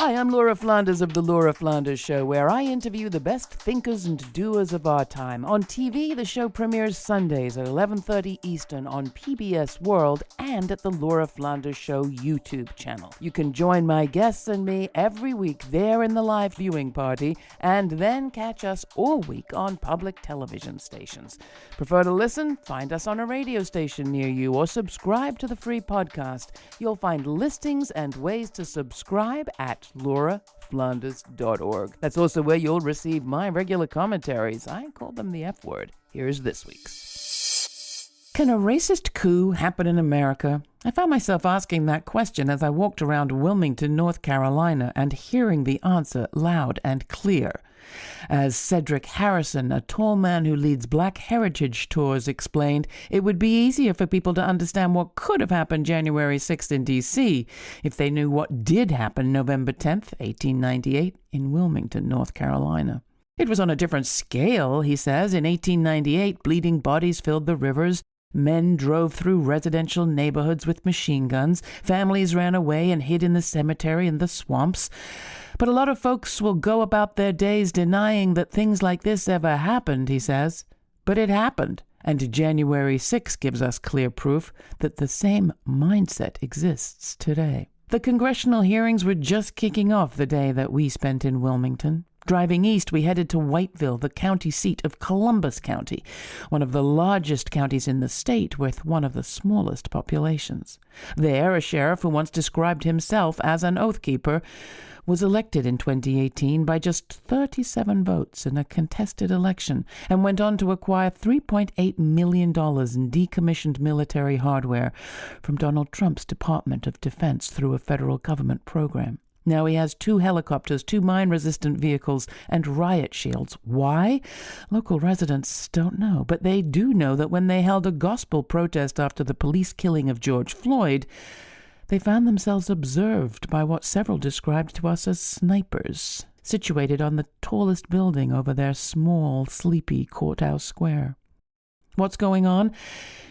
Hi, I'm Laura Flanders of The Laura Flanders Show, where I interview the best thinkers and doers of our time. On TV, the show premieres Sundays at 11:30 Eastern on PBS World and at the Laura Flanders Show YouTube channel. You can join my guests and me every week there in the live viewing party, and then catch us all week on public television stations. Prefer to listen? Find us on a radio station near you or subscribe to the free podcast. You'll find listings and ways to subscribe at lauraflanders.org. That's also where you'll receive my regular commentaries. I call them the F word. Here's this week's. Can a racist coup happen in America? I found myself asking that question as I walked around Wilmington, North Carolina, and hearing the answer loud and clear. As Cedric Harrison, a tall man who leads Black Heritage Tours, explained, it would be easier for people to understand what could have happened January 6th in D.C. if they knew what did happen November 10th, 1898, in Wilmington, North Carolina. It was on a different scale, he says. In 1898, bleeding bodies filled the rivers. Men drove through residential neighborhoods with machine guns. Families ran away and hid in the cemetery and the swamps. But a lot of folks will go about their days denying that things like this ever happened, he says. But it happened, and January 6 gives us clear proof that the same mindset exists today. The congressional hearings were just kicking off the day that we spent in Wilmington. Driving east, we headed to Whiteville, the county seat of Columbus County, one of the largest counties in the state with one of the smallest populations. There, a sheriff who once described himself as an oath keeper was elected in 2018 by just 37 votes in a contested election and went on to acquire $3.8 million in decommissioned military hardware from Donald Trump's Department of Defense through a federal government program. Now he has 2 helicopters, 2 mine-resistant vehicles, and riot shields. Why? Local residents don't know, but they do know that when they held a gospel protest after the police killing of George Floyd, they found themselves observed by what several described to us as snipers, situated on the tallest building over their small, sleepy courthouse square. What's going on?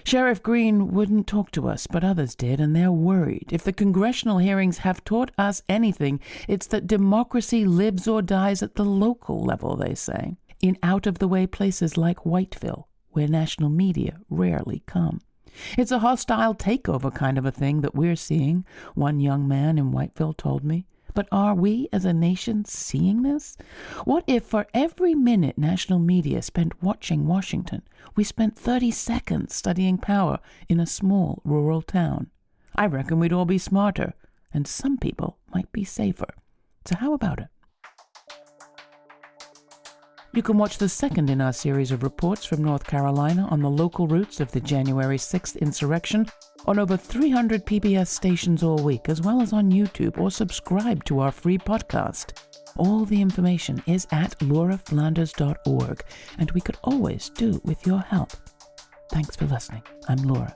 Sheriff Green wouldn't talk to us, but others did, and they're worried. If the congressional hearings have taught us anything, it's that democracy lives or dies at the local level, they say, in out-of-the-way places like Whiteville, where national media rarely come. It's a hostile takeover kind of a thing that we're seeing, one young man in Whiteville told me. But are we as a nation seeing this? What if for every minute national media spent watching Washington, we spent 30 seconds studying power in a small rural town? I reckon we'd all be smarter, and some people might be safer. So how about it? You can watch the second in our series of reports from North Carolina on the local roots of the January 6th insurrection on over 300 PBS stations all week, as well as on YouTube, or subscribe to our free podcast. All the information is at lauraflanders.org, and we could always do with your help. Thanks for listening. I'm Laura.